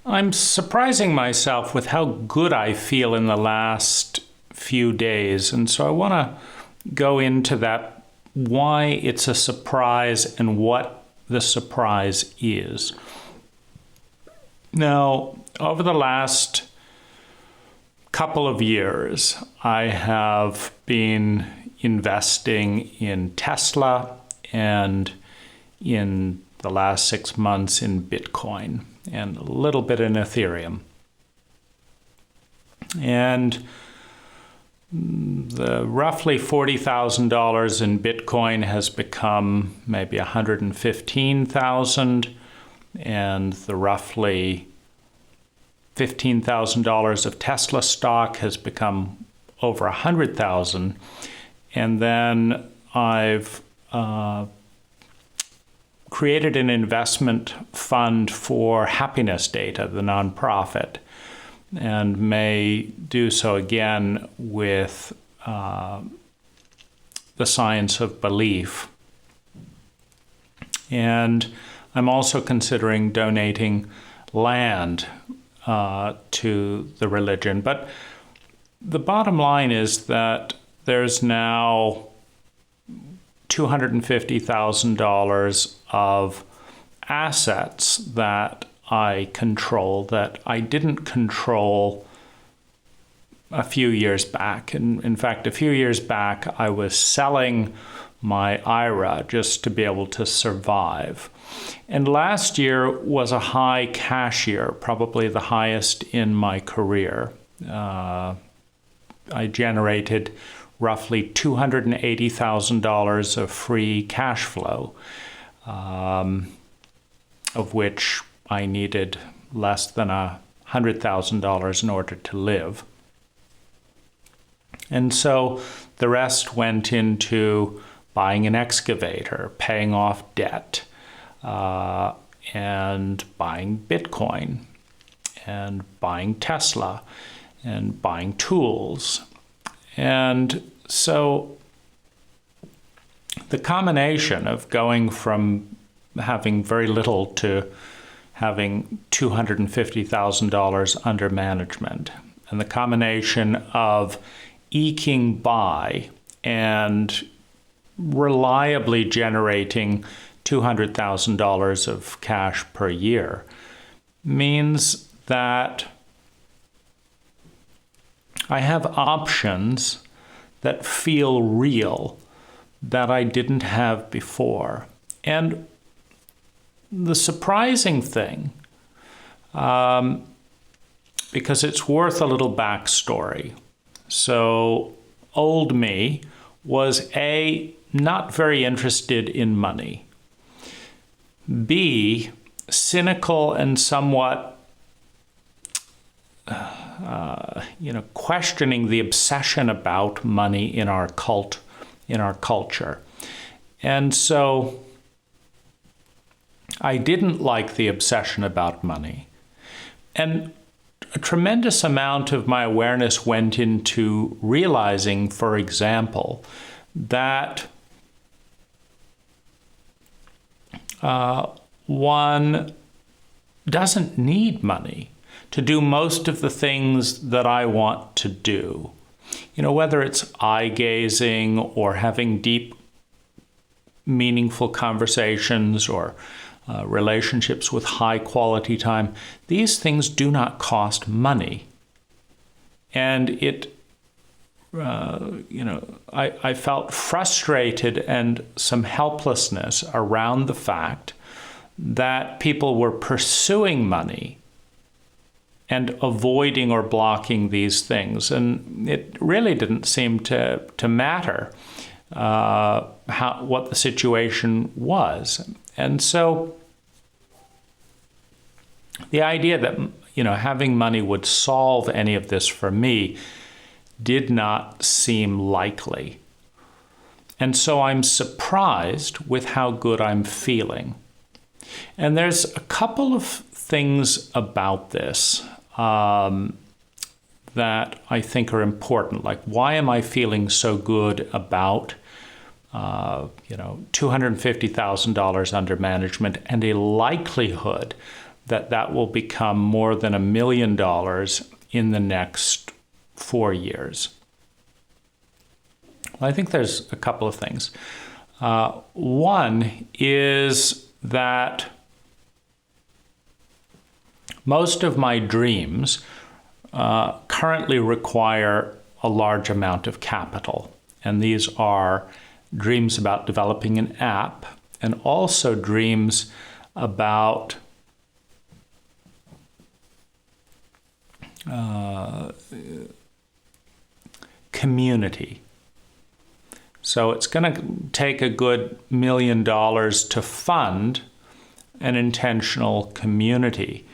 I'm surprising myself with how good I feel in the last few days. And so I want to go into that, why it's a surprise and what the surprise is. Now, over the last couple of years, I have been investing in Tesla and in the last 6 months in Bitcoin and a little bit in Ethereum. And the roughly $40,000 in Bitcoin has become maybe $115,000, and the roughly $15,000 of Tesla stock has become over $100,000. And then I've created an investment fund for Happiness Data, the nonprofit, and may do so again with the Science of Belief. And I'm also considering donating land to the religion. But the bottom line is that there's now $250,000 of assets that I control that I didn't control a few years back. And in fact, a few years back, I was selling my IRA just to be able to survive. And last year was a high cash year, probably the highest in my career. I generated roughly $280,000 of free cash flow, of which I needed less than $100,000 in order to live. And so the rest went into buying an excavator, paying off debt, and buying Bitcoin, and buying Tesla, and buying tools. And so the combination of going from having very little to having $250,000 under management, and the combination of eking by and reliably generating $200,000 of cash per year means that I have options that feel real that I didn't have before. And the surprising thing, because it's worth a little backstory. So old me was A, not very interested in money. B, cynical and somewhat questioning the obsession about money in our culture. And so I didn't like the obsession about money. And a tremendous amount of my awareness went into realizing, for example, that one doesn't need money to do most of the things that I want to do. Whether it's eye gazing or having deep, meaningful conversations or relationships with high quality time, these things do not cost money. And I felt frustrated and some helplessness around the fact that people were pursuing money and avoiding or blocking these things. And it really didn't seem to matter what the situation was. And so the idea that having money would solve any of this for me did not seem likely. And so I'm surprised with how good I'm feeling. And there's a couple of things about this that I think are important. Like, why am I feeling so good about $250,000 under management and a likelihood that will become more than $1 million in the next 4 years? Well, I think there's a couple of things. One is that most of my dreams currently require a large amount of capital. And these are dreams about developing an app and also dreams about community. So it's going to take a good $1 million to fund an intentional community.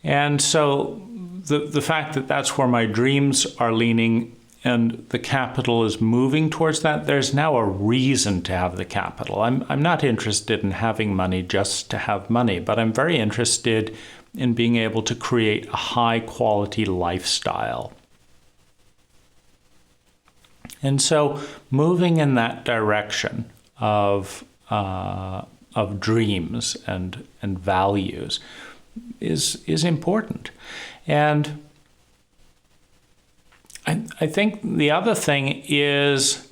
And so the fact that that's where my dreams are leaning and the capital is moving towards that, there's now a reason to have the capital. I'm not interested in having money just to have money, but I'm very interested in being able to create a high quality lifestyle. And so moving in that direction of dreams and values is important. And I think the other thing is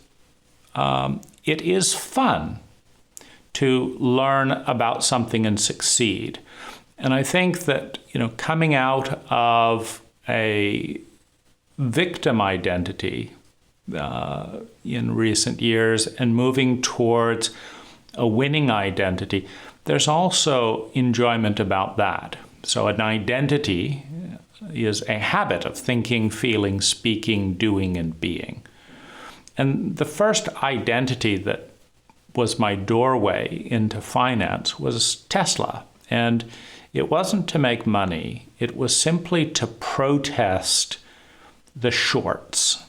it is fun to learn about something and succeed. And I think that, coming out of a victim identity in recent years and moving towards a winning identity, there's also enjoyment about that. So an identity is a habit of thinking, feeling, speaking, doing, and being. And the first identity that was my doorway into finance was Tesla. And it wasn't to make money. It was simply to protest the shorts.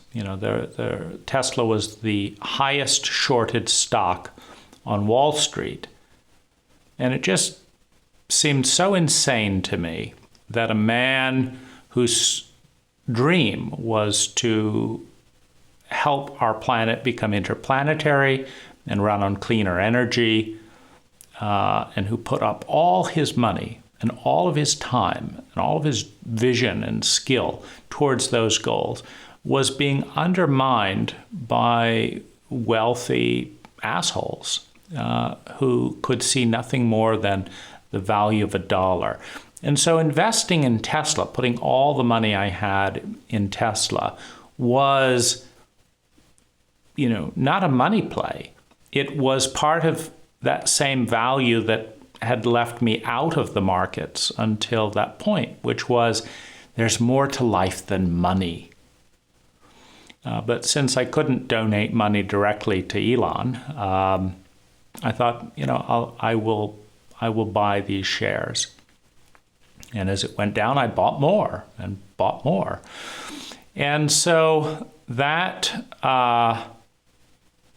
Tesla was the highest shorted stock on Wall Street. And it just seemed so insane to me that a man whose dream was to help our planet become interplanetary and run on cleaner energy, and who put up all his money and all of his time and all of his vision and skill towards those goals, was being undermined by wealthy assholes who could see nothing more than the value of a dollar. And so investing in Tesla, putting all the money I had in Tesla, was, not a money play. It was part of that same value that had left me out of the markets until that point, which was there's more to life than money. But since I couldn't donate money directly to Elon, I thought, I will buy these shares. And as it went down, I bought more and bought more. And so that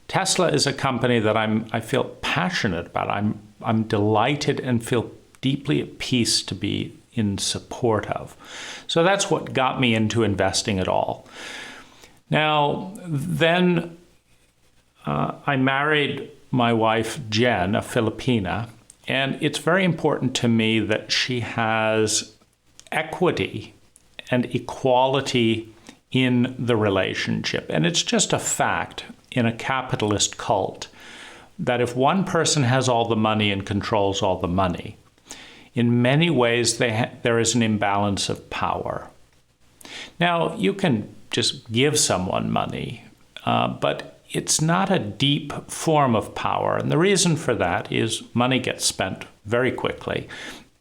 Tesla is a company that I feel passionate about. I'm delighted and feel deeply at peace to be in support of. So that's what got me into investing at all. Now, then I married my wife, Jen, a Filipina, and it's very important to me that she has equity and equality in the relationship. And it's just a fact in a capitalist cult that if one person has all the money and controls all the money, in many ways there is an imbalance of power. Now, you can just give someone money, but it's not a deep form of power. And the reason for that is money gets spent very quickly.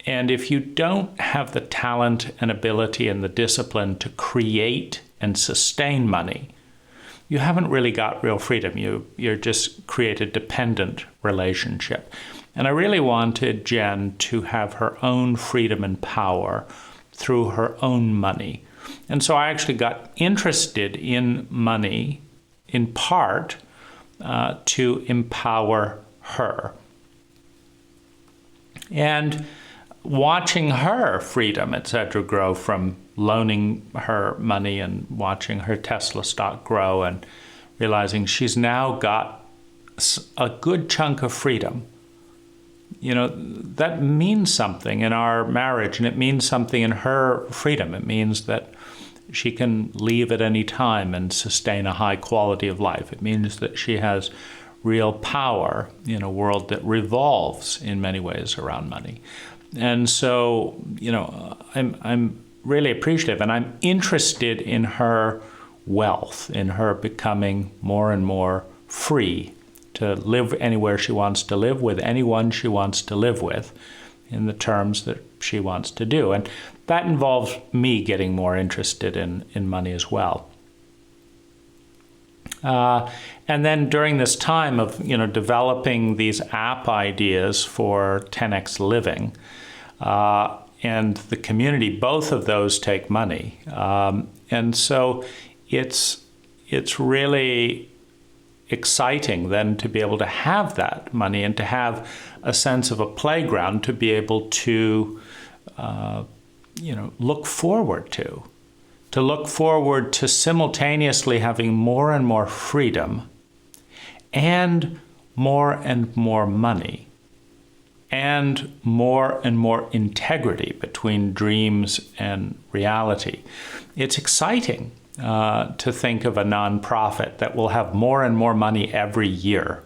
And if you don't have the talent and ability and the discipline to create and sustain money, you haven't really got real freedom. You're just create a dependent relationship. And I really wanted Jen to have her own freedom and power through her own money. And so I actually got interested in money in part to empower her. And watching her freedom, etc., grow from loaning her money and watching her Tesla stock grow and realizing she's now got a good chunk of freedom that means something in our marriage, and it means something in her freedom. It means that she can leave at any time and sustain a high quality of life. It means that she has real power in a world that revolves in many ways around money. And so, I'm really appreciative, and I'm interested in her wealth, in her becoming more and more free to live anywhere she wants to live with anyone she wants to live with in the terms that she wants to do. And that involves me getting more interested in money as well. And then during this time of, developing these app ideas for 10x Living and the community, both of those take money. And so it's really exciting then to be able to have that money and to have a sense of a playground to be able to, look forward to simultaneously having more and more freedom and more money and more integrity between dreams and reality. It's exciting to think of a nonprofit that will have more and more money every year,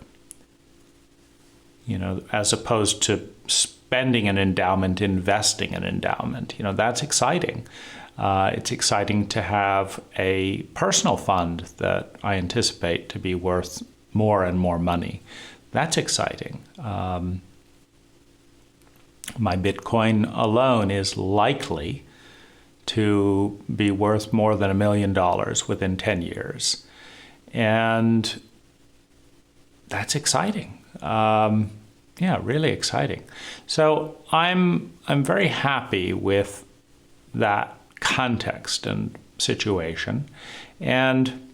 as opposed to spending an endowment, investing an endowment. That's exciting. It's exciting to have a personal fund that I anticipate to be worth more and more money. That's exciting. My Bitcoin alone is likely to be worth more than $1 million within 10 years. And that's exciting. Really exciting. So I'm very happy with that context and situation. And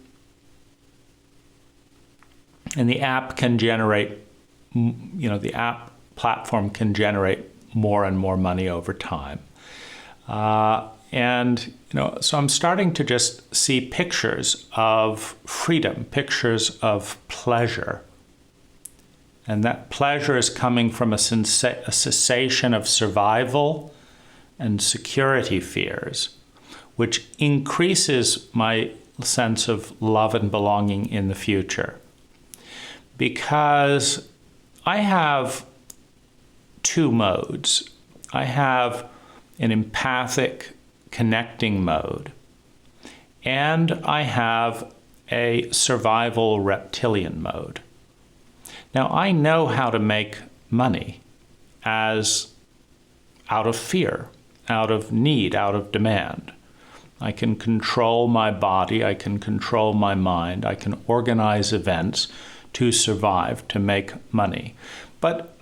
the app can generate, the app platform can generate more and more money over time. So I'm starting to just see pictures of freedom, pictures of pleasure. And that pleasure is coming from a cessation of survival and security fears, which increases my sense of love and belonging in the future. Because I have two modes. I have an empathic connecting mode, and I have a survival reptilian mode. Now, I know how to make money as out of fear, out of need, out of demand. I can control my body, I can control my mind, I can organize events to survive, to make money. But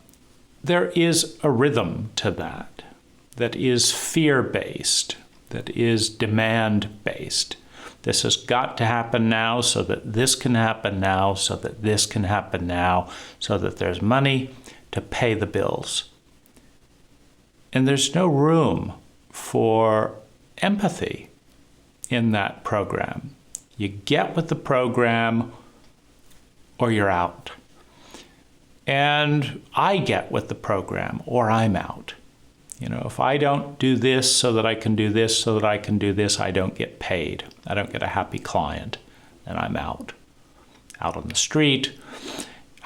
there is a rhythm to that is fear-based, that is demand-based. This has got to happen now so that this can happen now, so that this can happen now, so that there's money to pay the bills. And there's no room for empathy in that program. You get with the program or you're out. And I get with the program or I'm out. If I don't do this so that I can do this, so that I can do this, I don't get paid. I don't get a happy client, and I'm out. Out on the street,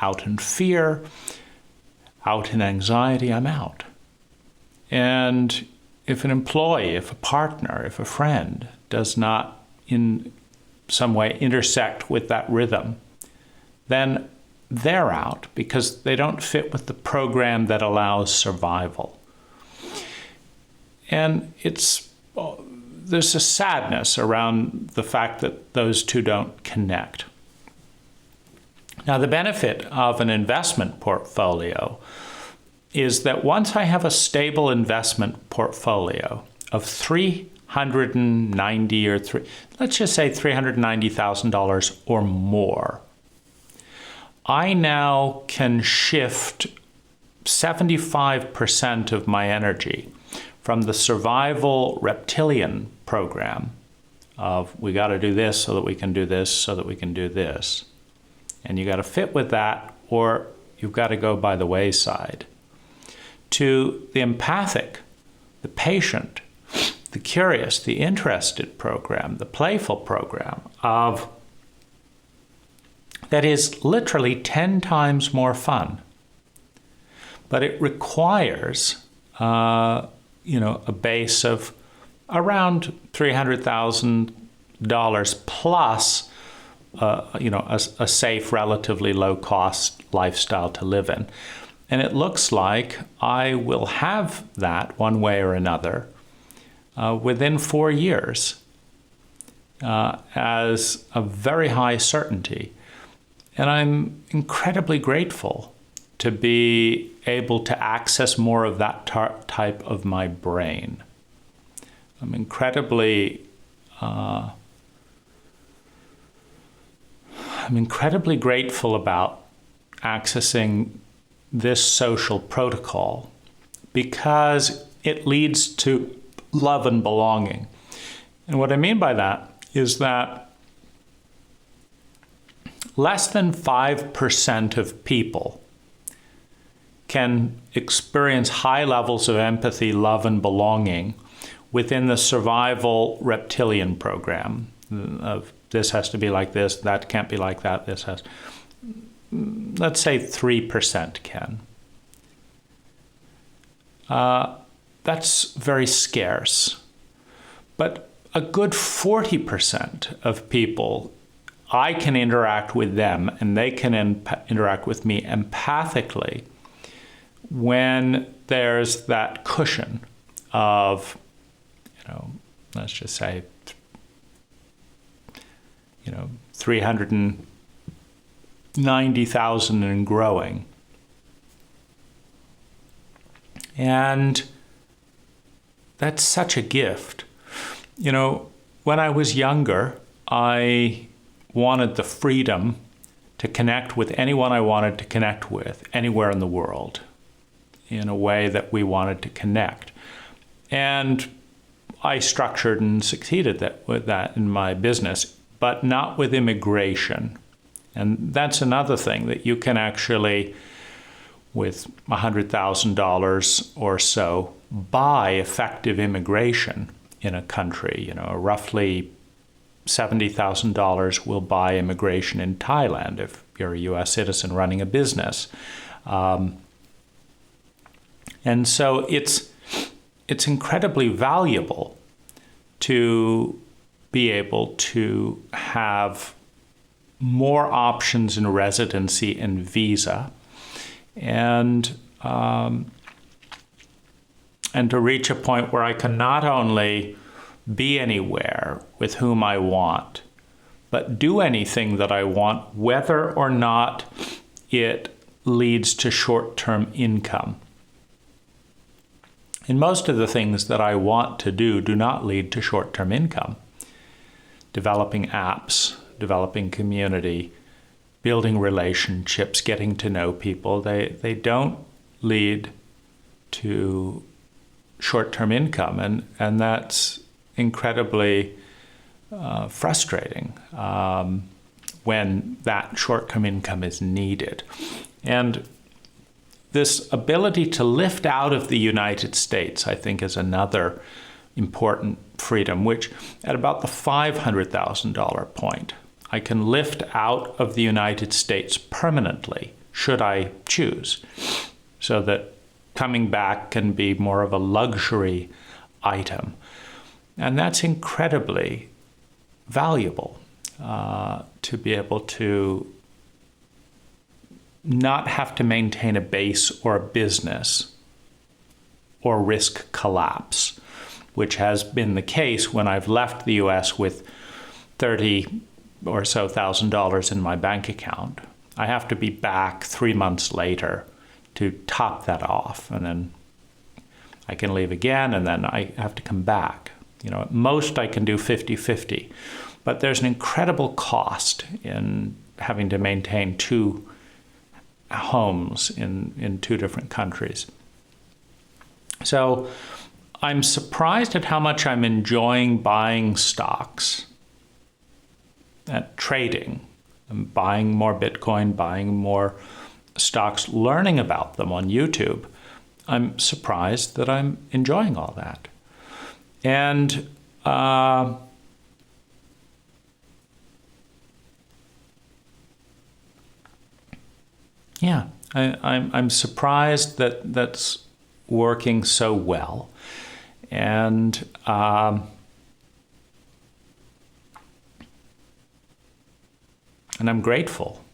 out in fear, out in anxiety, I'm out. And if an employee, if a partner, if a friend does not in some way intersect with that rhythm, then they're out because they don't fit with the program that allows survival. And there's a sadness around the fact that those two don't connect. Now, the benefit of an investment portfolio is that once I have a stable investment portfolio of let's just say $390,000 or more, I now can shift 75% of my energy from the survival reptilian program of we got to do this so that we can do this so that we can do this. And you got to fit with that or you've got to go by the wayside. to the empathic, the patient, the curious, the interested program, the playful program that is literally 10 times more fun. But it requires, a base of around $300,000 plus, a safe, relatively low-cost lifestyle to live in. And it looks like I will have that one way or another within 4 years as a very high certainty. And I'm incredibly grateful to be able to access more of that type of my brain. I'm incredibly grateful about accessing this social protocol because it leads to love and belonging. And what I mean by that is that less than 5% of people can experience high levels of empathy, love, and belonging within the survival reptilian program of this has to be like this, that can't be like that, this has. Let's say 3% can. That's very scarce. But a good 40% of people, I can interact with them and they can interact with me empathically when there's that cushion of, let's just say, 390,000 and growing. And that's such a gift. When I was younger, I wanted the freedom to connect with anyone I wanted to connect with anywhere in the world in a way that we wanted to connect. And I structured and succeeded with that in my business, but not with immigration. And that's another thing that you can actually, with $100,000 or so, buy effective immigration in a country. Roughly $70,000 will buy immigration in Thailand if you're a U.S. citizen running a business. And so it's incredibly valuable to be able to have more options in residency and visa, and to reach a point where I can not only be anywhere with whom I want, but do anything that I want, whether or not it leads to short-term income. And most of the things that I want to do not lead to short-term income. Developing apps, developing community, building relationships, getting to know people, they don't lead to short-term income. And that's incredibly frustrating when that short-term income is needed. And this ability to lift out of the United States, I think, is another important freedom, which at about the $500,000 point, I can lift out of the United States permanently, should I choose, so that coming back can be more of a luxury item. And that's incredibly valuable, to be able to not have to maintain a base or a business or risk collapse, which has been the case when I've left the US with $30,000 or so in my bank account. I have to be back 3 months later to top that off, and then I can leave again, and then I have to come back. At most I can do 50-50, but there's an incredible cost in having to maintain 2 homes in 2 different countries. So I'm surprised at how much I'm enjoying buying stocks, at trading. I'm buying more Bitcoin, buying more stocks, learning about them on YouTube. I'm surprised that I'm enjoying all that. And yeah, I'm surprised that that's working so well. And I'm grateful,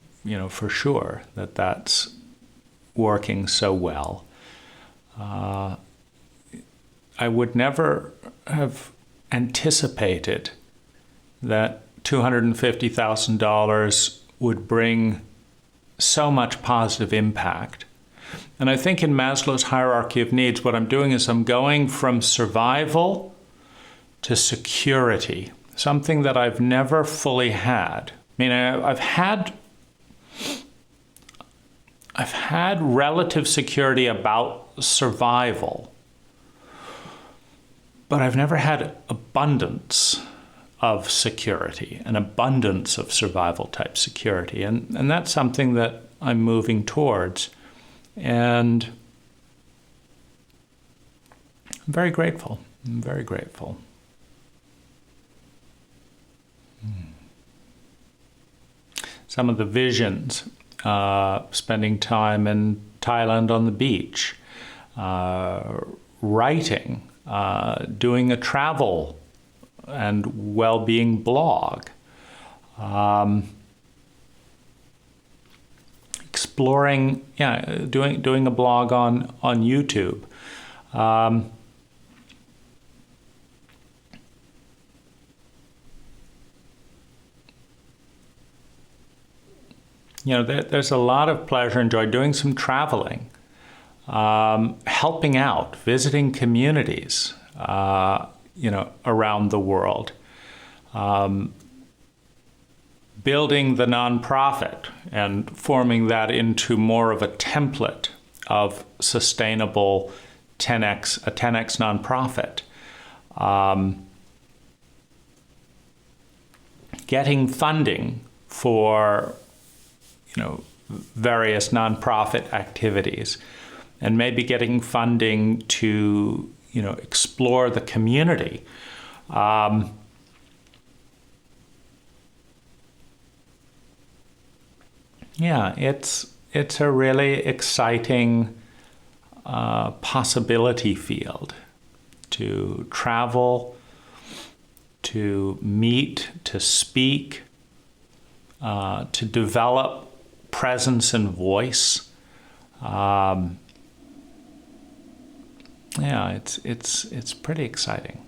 for sure that that's working so well. I would never have anticipated that $250,000 would bring so much positive impact. And I think in Maslow's hierarchy of needs, what I'm doing is I'm going from survival to security, something that I've never fully had. I mean, I've had relative security about survival, but I've never had abundance of security, an abundance of survival type security. And that's something that I'm moving towards. And I'm very grateful. I'm very grateful. Some of the visions, spending time in Thailand on the beach, writing, doing a travel and well-being blog, exploring, doing a blog on YouTube. There's a lot of pleasure and joy doing some traveling, helping out, visiting communities, around the world, building the nonprofit and forming that into more of a template of sustainable a 10x nonprofit. Getting funding for various nonprofit activities, and maybe getting funding to explore the community. It's a really exciting possibility field to travel, to meet, to speak, to develop presence and voice. It's pretty exciting.